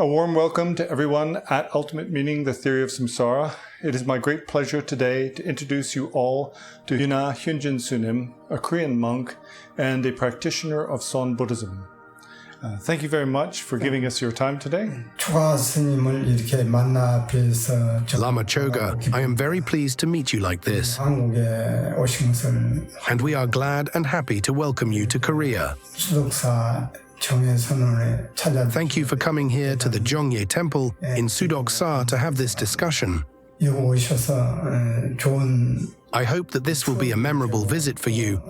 A warm welcome to everyone at Ultimate Meaning, the Theory of Samsara. It is my great pleasure today to introduce you all to Yuna Hyunjeon Sunim, a Korean monk and a practitioner of Seon Buddhism. Thank you very much for giving us your time today. Lama Choga, I am very pleased to meet you like this. And we are glad and happy to welcome you to Korea. Thank you for coming here to the Jeonghye Temple in Sudeok to have this discussion. I hope that this will be a memorable visit for you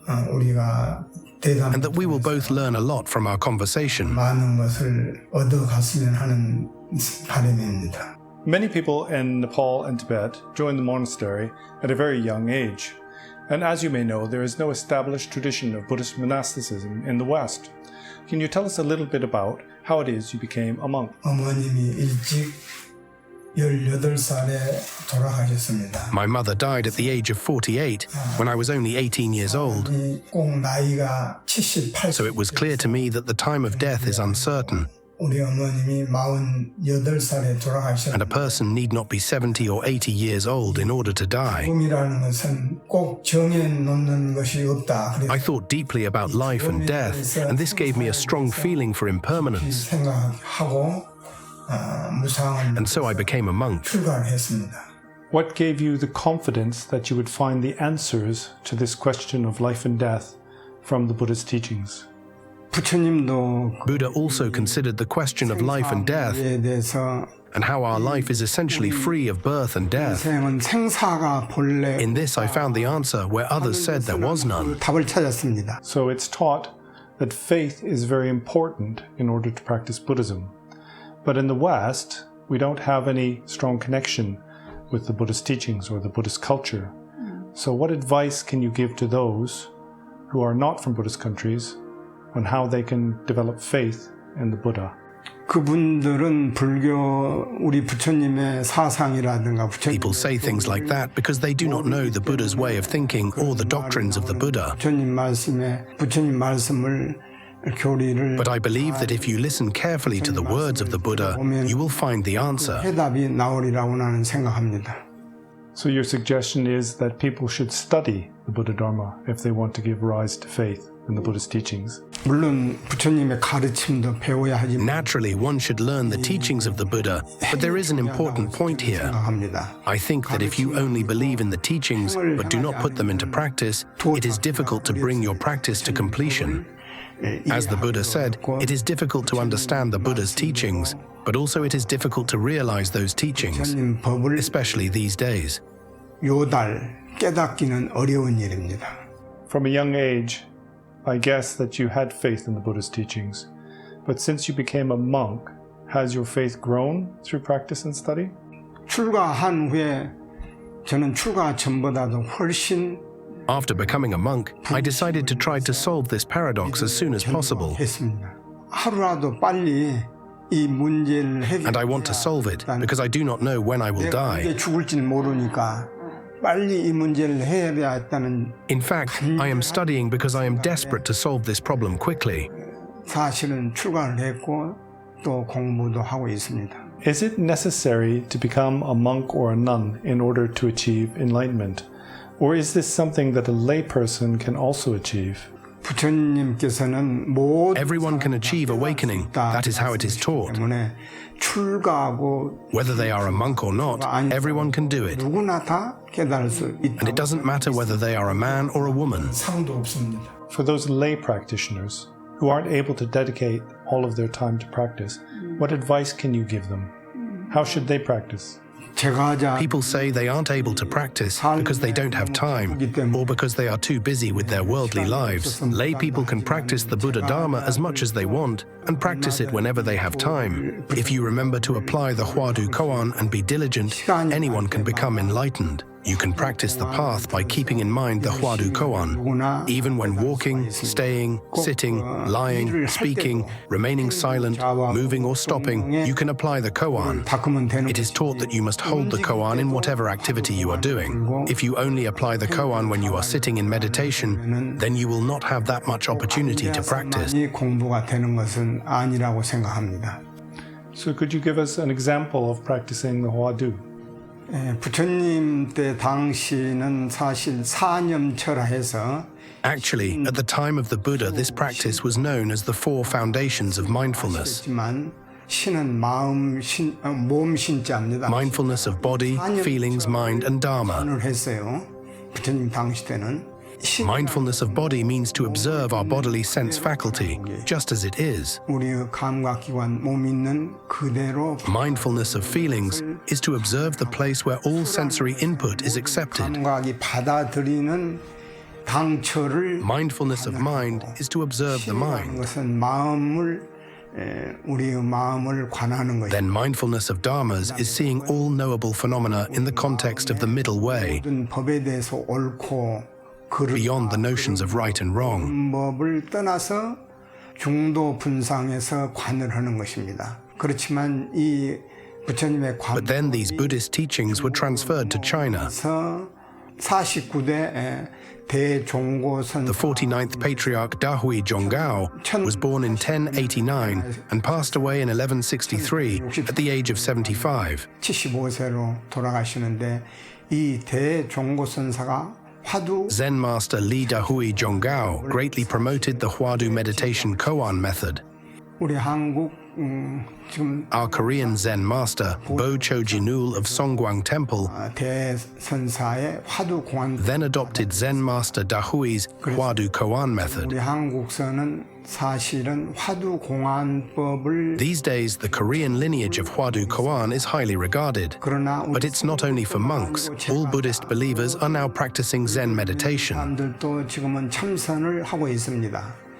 and that we will both learn a lot from our conversation. Many people in Nepal and Tibet joined the monastery at a very young age. And as you may know, there is no established tradition of Buddhist monasticism in the West. Can you tell us a little bit about how it is you became a monk? My mother died at the age of 48 when I was only 18 years old. So it was clear to me that the time of death is uncertain. And a person need not be 70 or 80 years old in order to die. I thought deeply about life and death, and this gave me a strong feeling for impermanence. And so I became a monk. What gave you the confidence that you would find the answers to this question of life and death from the Buddha's teachings? Buddha also considered the question of life and death and how our life is essentially free of birth and death. In this I found the answer where others said there was none. So it's taught that faith is very important in order to practice Buddhism. But in the West, we don't have any strong connection with the Buddhist teachings or the Buddhist culture. So what advice can you give to those who are not from Buddhist countries on how they can develop faith in the Buddha? People say things like that because they do not know the Buddha's way of thinking or the doctrines of the Buddha. But I believe that if you listen carefully to the words of the Buddha, you will find the answer. So your suggestion is that people should study the Buddha Dharma if they want to give rise to faith in the Buddhist teachings. Naturally, one should learn the teachings of the Buddha, but there is an important point here. I think that if you only believe in the teachings but do not put them into practice, it is difficult to bring your practice to completion. As the Buddha said, it is difficult to understand the Buddha's teachings, but also it is difficult to realize those teachings, especially these days. From a young age, I guess that you had faith in the Buddha's teachings. But since you became a monk, has your faith grown through practice and study? After becoming a monk, I decided to try to solve this paradox as soon as possible. And I want to solve it because I do not know when I will die. In fact, I am studying because I am desperate to solve this problem quickly. Is it necessary to become a monk or a nun in order to achieve enlightenment? Or is this something that a layperson can also achieve? Everyone can achieve awakening. That is how it is taught. Whether they are a monk or not, everyone can do it. And it doesn't matter whether they are a man or a woman. For those lay practitioners who aren't able to dedicate all of their time to practice, what advice can you give them? How should they practice? People say they aren't able to practice because they don't have time or because they are too busy with their worldly lives. Lay people can practice the Buddha Dharma as much as they want and practice it whenever they have time. If you remember to apply the Hwadu Koan and be diligent, anyone can become enlightened. You can practice the path by keeping in mind the Hwadu Koan. Even when walking, staying, sitting, lying, speaking, remaining silent, moving or stopping, you can apply the Koan. It is taught that you must hold the Koan in whatever activity you are doing. If you only apply the Koan when you are sitting in meditation, then you will not have that much opportunity to practice. So could you give us an example of practicing the Hwadu? 부처님 때 당시는 사실 사념처라 해서 Actually, at the time of the Buddha, this practice was known as the four foundations of mindfulness. 신은 마음, 몸, 신자입니다. Mindfulness of body, feelings, mind, and Dharma. 했어요. 부처님 당시 때는 Mindfulness of body means to observe our bodily sense faculty, just as it is. 우리의 감각기관 몸 있는 그대로. Mindfulness of feelings is to observe the place where all sensory input is accepted. 감각이 받아들이는 당처를. Mindfulness of mind is to observe the mind. 것은 마음을 우리의 마음을 관하는 것이죠. Then mindfulness of dharmas is seeing all knowable phenomena in the context of the middle way, 모든 법에 대해서 옳고 beyond the notions of right and wrong. 법을 떠나서 중도 분상에서 관을 하는 것입니다. 그렇지만 이 부처님의 관. But then these Buddhist teachings were transferred to China. 49대 대종고선. The 49th Patriarch Dahui Jeonghye was born in 1089 and passed away in 1163 at the age of 75. 75세로 돌아가시는데 이 대종고선사가 화두. Zen master Lee Dahui Jeonghye greatly promoted the Hwadu meditation Koan method. 우리 한국 지금 Our Korean Zen master, Bo Cho-jinul of Seon Temple, 대선사의 화두 공안. then adopted Zen master Dahui's Hwadu Koan method. 우리 한국서는 사실은 화두 공안법을. These days, the Korean lineage of Hwadu Koan is highly regarded. But it's not only for monks. All Buddhist believers are now practicing Zen meditation. 사람들도 지금은 참선을 하고 있습니다.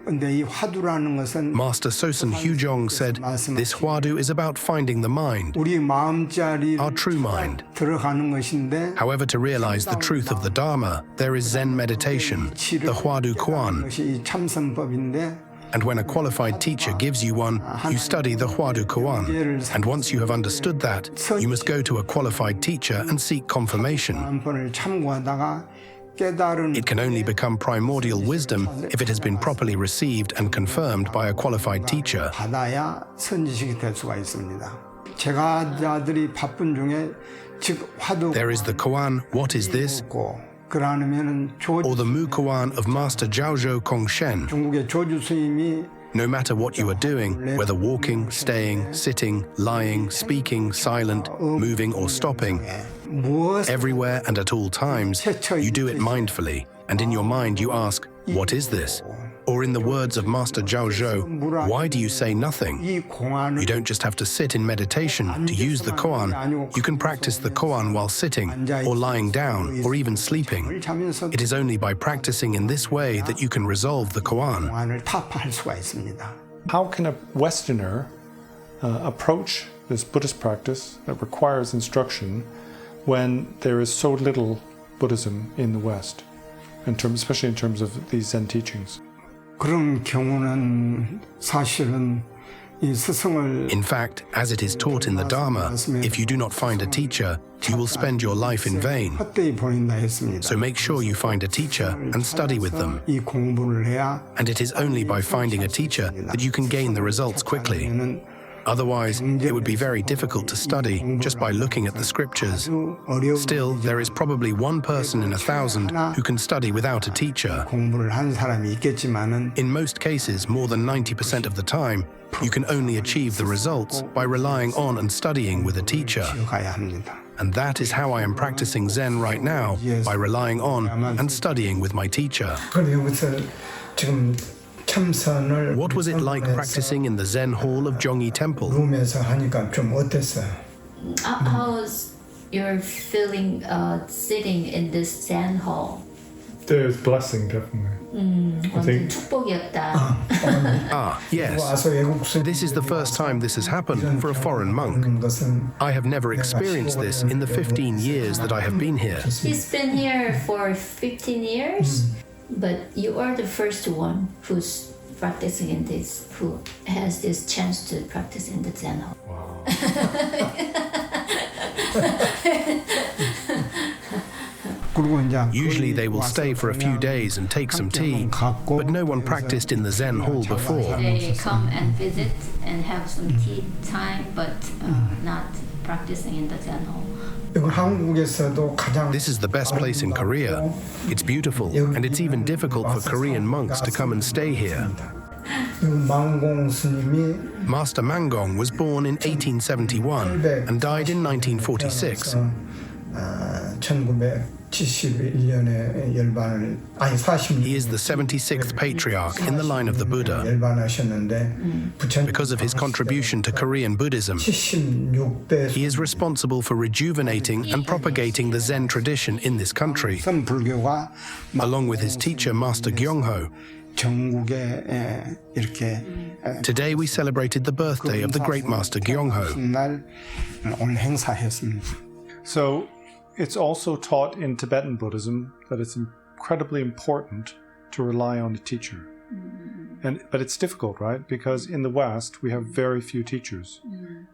근데 이 화두라는 것은 Master Sosen Hyunjeon said, this Hwadu is about finding the mind, 우리 마음자리 our true mind. 들어가는 것인데. However, to realize the truth of the Dharma, there is Zen meditation, the Hwadu Koan. 것이 참선법인데. And when a qualified teacher gives you one, you study the Hwadu Koan. And once you have understood that, you must go to a qualified teacher and seek confirmation. 공안법을 참고하다가 깨달은. It can only become primordial wisdom if it has been properly received and confirmed by a qualified teacher. 받아야 선지식이 될 수가 있습니다. 제가자들이 바쁜 중에 즉 화두. There is the Koan, what is this? 그러면은 Or the Mu Koan of Master Jiaozhou Kongshen. 중국의 조주 스님이 No matter what you are doing, whether walking, staying, sitting, lying, speaking, silent, moving or stopping, everywhere and at all times, you do it mindfully, and in your mind you ask, what is this? Or in the words of Master Jiaozhou, why do you say nothing? You don't just have to sit in meditation to use the koan. You can practice the koan while sitting, or lying down, or even sleeping. It is only by practicing in this way that you can resolve the koan. How can a Westerner approach this Buddhist practice that requires instruction when there is so little Buddhism in the West, especially in terms of these Zen teachings? 그런 경우는 사실은 이 스승을. In fact, as it is taught in the Dharma, if you do not find a teacher, you will spend your life in vain. 헛되이 보낸다 했습니다. So make sure you find a teacher and study with them. 이 공부를 해야. And it is only by finding a teacher that you can gain the results quickly. Otherwise, it would be very difficult to study just by looking at the scriptures. Still, there is probably one person in 1,000 who can study without a teacher. 공부를 한 사람이 있겠지만은. In most cases, more than 90% of the time, you can only achieve the results by relying on and studying with a teacher. And that is how I am practicing Zen right now, by relying on and studying with my teacher. What was it like practicing in the Zen hall of Jeonghye Temple? How's your feeling sitting in this Zen hall? There's blessing, definitely. I think. 축복이었다. Yes. This is the first time this has happened for a foreign monk. I have never experienced this in the 15 years that I have been here. He's been here for 15 years, but you are the first one who's practicing in this, who has this chance to practice in the Zen hall. Wow. Usually they will stay for a few days and take some tea, but no one practiced in the Zen hall before. They come and visit and have some tea time, but not practicing in the Zen hall. This is the best place in Korea. It's beautiful, and it's even difficult for Korean monks to come and stay here. Master Manggong was born in 1871 and died in 1946. He is the 76th patriarch in the line of the Buddha. Because of his contribution to Korean Buddhism, he is responsible for rejuvenating and propagating the Zen tradition in this country, along with his teacher, Master Jeonghye. Today we celebrated the birthday of the great Master Jeonghye. So it's also taught in Tibetan Buddhism that it's incredibly important to rely on a teacher. But it's difficult, right? Because in the West, we have very few teachers.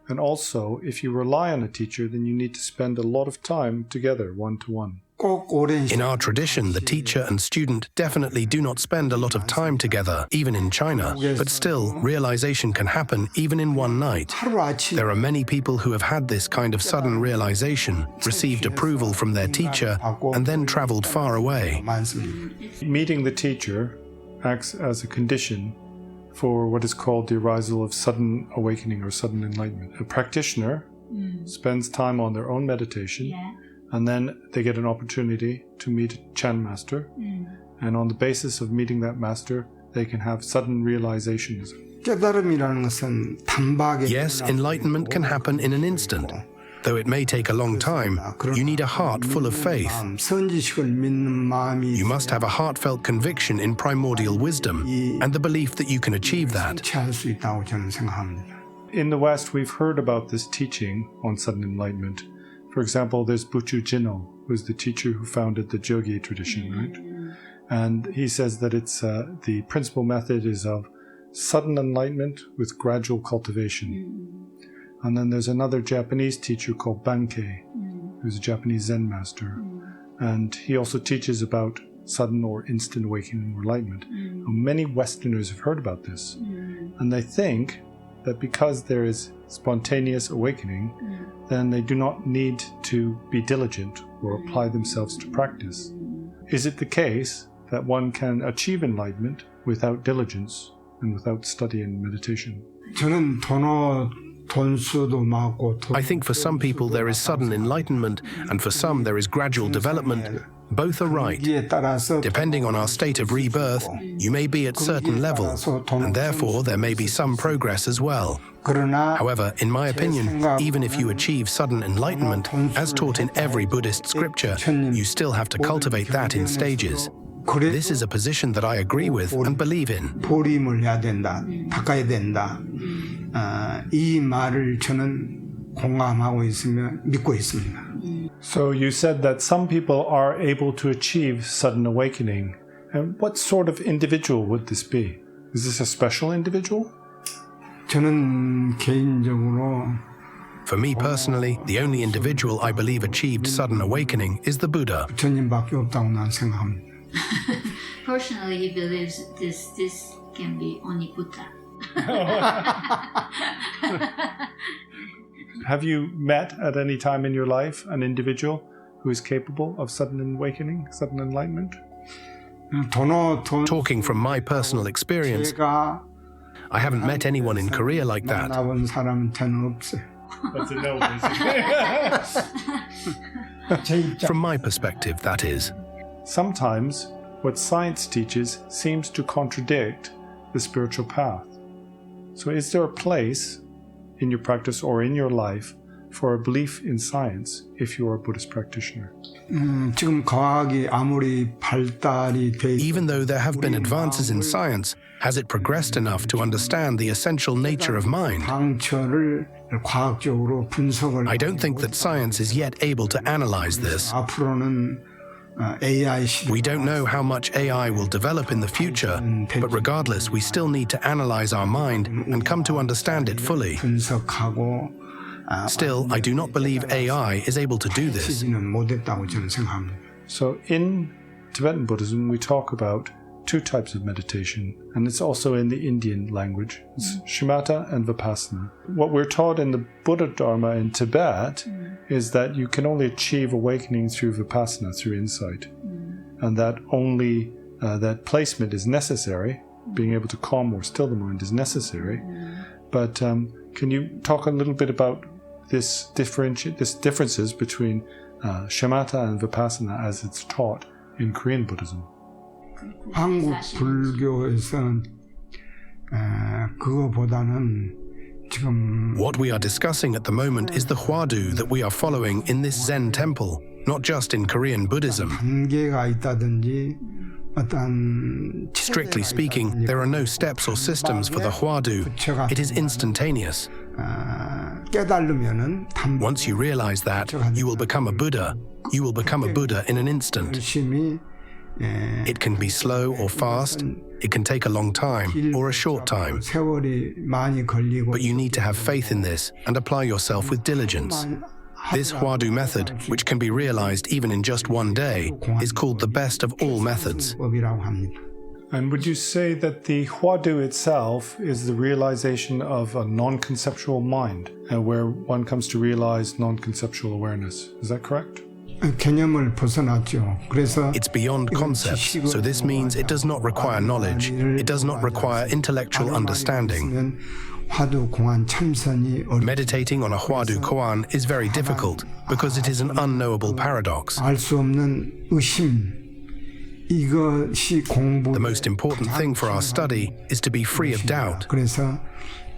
And also, if you rely on a teacher, then you need to spend a lot of time together, one-to-one. In our tradition, the teacher and student definitely do not spend a lot of time together, even in China. But still, realization can happen even in one night. There are many people who have had this kind of sudden realization, received approval from their teacher, and then traveled far away. Meeting the teacher acts as a condition for what is called the arisal of sudden awakening or sudden enlightenment. A practitioner spends time on their own meditation, and then they get an opportunity to meet a Chan master, and on the basis of meeting that master, they can have sudden realizations. Yes, enlightenment can happen in an instant. Though it may take a long time, you need a heart full of faith. You must have a heartfelt conviction in primordial wisdom and the belief that you can achieve that. In the West, we've heard about this teaching on sudden enlightenment. For example, there's Buchu Jinno, who's the teacher who founded the Jeonghyesa tradition, right? And he says that it's the principal method is of sudden enlightenment with gradual cultivation. And then there's another Japanese teacher called Bankei, who's a Japanese Zen master. And he also teaches about sudden or instant awakening or enlightenment. Many Westerners have heard about this. And they think that because there is spontaneous awakening, then they do not need to be diligent or apply themselves to practice. Is it the case that one can achieve enlightenment without diligence and without study and meditation? I think for some people there is sudden enlightenment, and for some there is gradual development. Both are right. Depending on our state of rebirth, you may be at certain level, and therefore there may be some progress as well. However, in my opinion, even if you achieve sudden enlightenment, as taught in every Buddhist scripture, you still have to cultivate that in stages. This is a position that I agree with and believe in. So you said that some people are able to achieve sudden awakening. And what sort of individual would this be? Is this a special individual? For me personally, the only individual I believe achieved sudden awakening is the Buddha. Personally, he believes this can be only Buddha. Have you met at any time in your life an individual who is capable of sudden awakening, sudden enlightenment? Talking from my personal experience, I haven't met anyone in Korea like that. That's a no, basically. From my perspective, that is. Sometimes what science teaches seems to contradict the spiritual path. So is there a place in your practice or in your life for a belief in science if you are a Buddhist practitioner? Even though there have been advances in science, has it progressed enough to understand the essential nature of mind? I don't think that science is yet able to analyze this. We don't know how much AI will develop in the future, but regardless, we still need to analyze our mind and come to understand it fully. Still, I do not believe AI is able to do this. So in Tibetan Buddhism, we talk about two types of meditation, and it's also in the Indian language. It's shamatha and vipassana. What we're taught in the Buddha Dharma in Tibet is that you can only achieve awakening through vipassana, through insight, and that only that placement is necessary. Being able to calm or still the mind is necessary. But can you talk a little bit about this differences between shamatha and vipassana as it's taught in Korean Buddhism? 한국 불교에서는 그거보다는 지금 What we are discussing at the moment is the Hwadu that we are following in this Zen temple, not just in Korean Buddhism. 단계가 있다든지 어떤 Strictly speaking, there are no steps or systems for the Hwadu. It is instantaneous. 깨달으면은 Once you realize that, you will become a Buddha. You will become a Buddha in an instant. 열심히 It can be slow or fast. It can take a long time or a short time. 세월이 많이 걸리고 But you need to have faith in this and apply yourself with diligence. This Hwadu method, which can be realized even in just one day, is called the best of all methods. 법이라고 합니다. And would you say that the Hwadu itself is the realization of a non-conceptual mind, where one comes to realize non-conceptual awareness? Is that correct? 개념을 벗어났죠. 그래서 It's beyond concepts, so this means it does not require knowledge. It does not require intellectual understanding. 화두 공안 참선이 Meditating on a Hwadu Koan is very difficult because it is an unknowable paradox. 알 수 없는 의심. 이것이 공부. The most important thing for our study is to be free of doubt. 그래서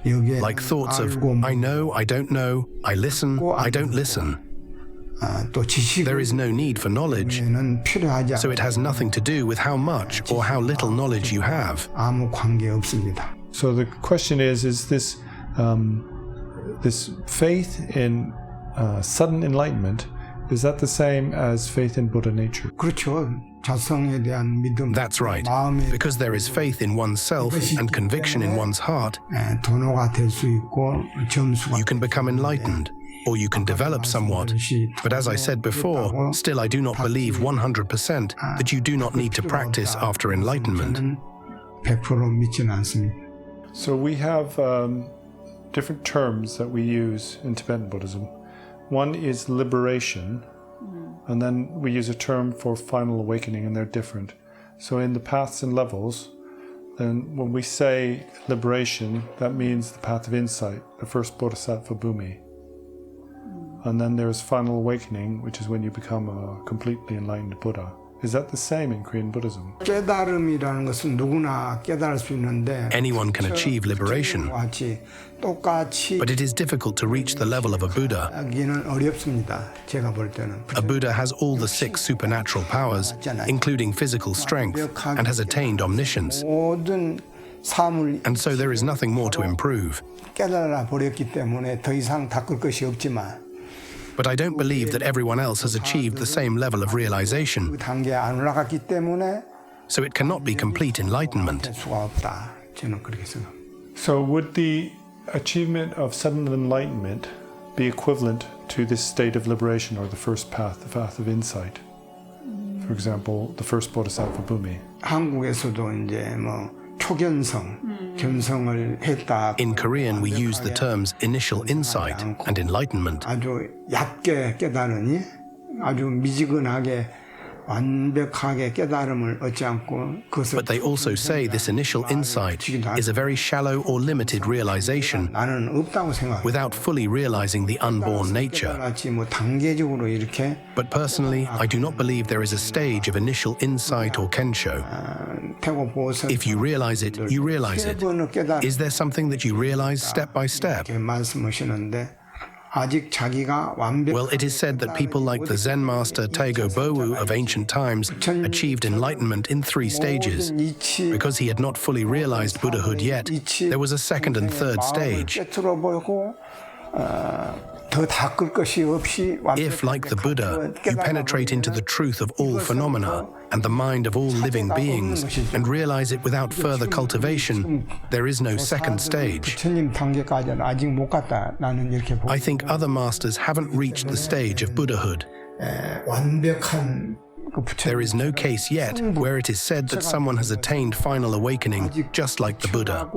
여기에 Like thoughts of, I know, I don't know, I listen, I don't listen. 또 지식은 There is no need for knowledge, 필요하지 so it has nothing to do with how much or how little knowledge you have. 아무 관계 없습니다. So the question is this this faith in sudden enlightenment, is that the same as faith in Buddha nature? 그렇죠. 자성에 대한 믿음. That's right. Because there is faith in oneself and conviction in one's heart, 도노가 될 수 있고 점수가 you can become enlightened, or you can develop somewhat. But as I said before, still I do not believe 100% that you do not need to practice after enlightenment. 100% 믿지는 않습니다. So we have different terms that we use in Tibetan Buddhism. One is liberation, and then we use a term for final awakening, and they're different. So in the paths and levels, then when we say liberation, that means the path of insight, the first bodhisattva bhumi. And then there's final awakening, which is when you become a completely enlightened Buddha. Is that the same in Korean Buddhism? 깨달음이라는 것은 누구나 깨달을 수 있는데 Anyone can achieve liberation, 똑같이 but it is difficult to reach the level of a Buddha. 하기는 어렵습니다. 제가 볼 때는. A Buddha has all the 6 supernatural powers, including physical strength, and has attained omniscience. 모든 사물 And so there is nothing more to improve. 깨달아 버렸기 때문에 더 이상 닦을 것이 없지만 But I don't believe that everyone else has achieved the same level of realization, 그 단계에 안 올라갔기 때문에 so it cannot be complete enlightenment. 될 수가 없다. 저는 그렇게 생각합니다. So would the achievement of sudden enlightenment be equivalent to this state of liberation, or the first path, the path of insight? For example, the first bodhisattva bhumi. 한국에서도 이제 뭐 초견성, 견성을 했다. In Korean, we use the terms initial insight and enlightenment. 아주 얕게 깨달으니 아주 미지근하게 완벽하게 깨달음을 얻지 않고 그것을 But they also say this initial insight is a very shallow or limited realization 나는 없다고 생각해. without fully realizing the unborn nature. 깨달았지 뭐 단계적으로 이렇게 But personally, I do not believe there is a stage of initial insight or kensho. 태고 보선 If you realize it, you realize it. Is there something that you realize step by step? 이렇게 말씀하시는데 아직 자기가 완벽 Well, it is said that people like the Zen master Taego Bowu of ancient times achieved enlightenment in 3 stages. Because he had not fully realized Buddhahood yet, there was a second and third stage. 꿰뚫어 보고 더 닦을 것이 없이 If, like the Buddha, you penetrate into the truth of all phenomena and the mind of all living beings and realize it without further cultivation, there is no second stage. 부처님 단계까지는 아직 못 갔다. 나는 이렇게 보고 I think other masters haven't reached the stage of Buddhahood. 완벽한 There is no case yet where it is said that someone has attained final awakening, just like the Buddha.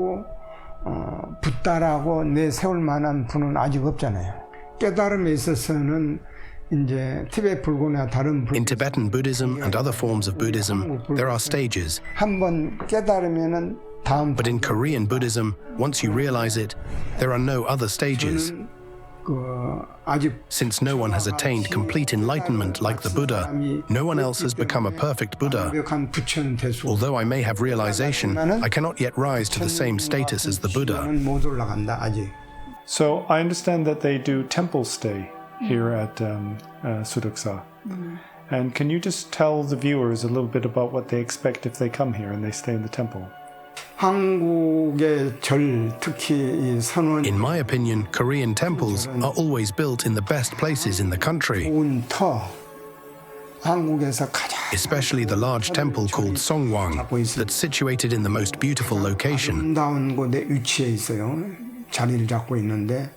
붓다라고 내세울 만한 분은 아직 없잖아요. 깨달음에 있어서는 이제 티베트 불교나 다른 In Tibetan Buddhism and other forms of Buddhism, there are stages. 한번 깨달으면은 다음 But in Korean Buddhism, once you realize it, there are no other stages. 아직 Since no one has attained complete enlightenment like the Buddha, no one else has become a perfect Buddha. 완벽한 부처는 될 수. Although I may have realization, I cannot yet rise to the same status as the Buddha. 못 올라간다 아직. So I understand that they do temple stay here at Sudeok. And can you just tell the viewers a little bit about what they expect if they come here and they stay in the temple? 한국의 절 특히 이 선원 In my opinion, Korean temples are always built in the best places in the country, 좋은 터 한국에서 가장 especially the large temple called Seonghwang that's situated in the most beautiful location. 아름다운 곳에 위치해 있어요. 자리를 잡고 있는데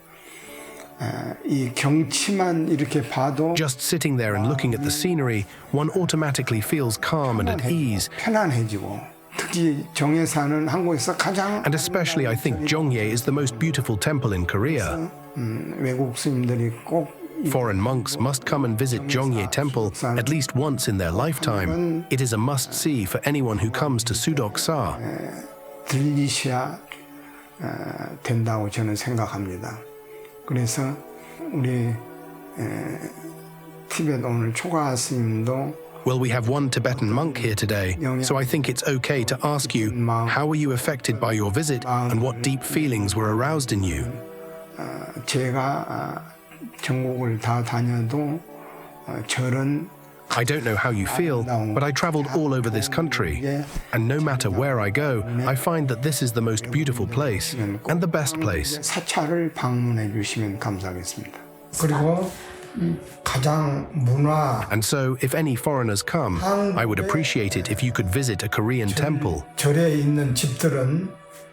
이 경치만 이렇게 봐도 Just sitting there and looking at the scenery, one automatically feels calm and at ease. 편안해지고 특히 정예사는 한국에서 가장 And especially I think Jeonghye is the most beautiful temple in Korea. 외국 스님들이 꼭 Foreign monks must come and visit Jeonghye Temple at least once in their lifetime. It is a must-see for anyone who comes to Sudeok. 들리셔야 된다고 저는 생각합니다. 그래서 우리 티베트 오늘 초가 스님도 Well, we have one Tibetan monk here today, so I think it's okay to ask you, how were you affected by your visit and what deep feelings were aroused in you? 제가 전국을 다 다녀도 절은 I don't know how you feel, but I traveled all over this country, and no matter where I go, I find that this is the most beautiful place and the best place. 사찰을 방문해 주시면 감사하겠습니다. 그리고 가장 문화 And so, if any foreigners come, I would appreciate it if you could visit a Korean temple. 절에 있는 집들은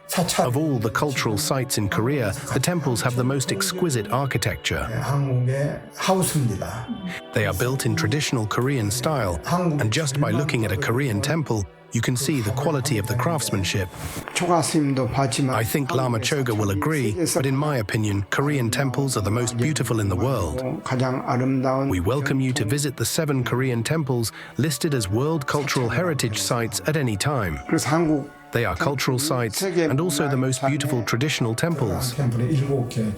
사찰 Of all the cultural sites in Korea, the temples have the most exquisite architecture. 한국의 하우스입니다. They are built in traditional Korean style, and just by looking at a Korean temple, you can see the quality of the craftsmanship. 초가 스님도 봤지만 I think Lama Choga will agree, but in my opinion, Korean temples are the most beautiful in the world. 가장 아름다운 We welcome you to visit the 7 Korean temples listed as World Cultural Heritage Sites at any time. 그래서 한국 They are cultural sites and also the most beautiful traditional temples. 템플에 7개.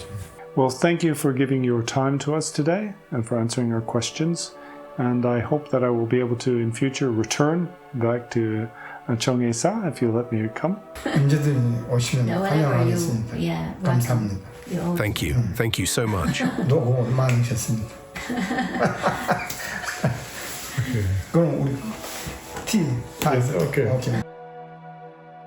Well, thank you for giving your time to us today and for answering our questions. And I hope that I will be able to in future return back to Jeonghyeasa if you let me come. 언제든 오시면 Whenever you, 환영하겠습니다. yeah, 감사합니다. Thank you so much. 너무 많으셨습니다. 그럼 우리 티 다. 오케이. 오케이.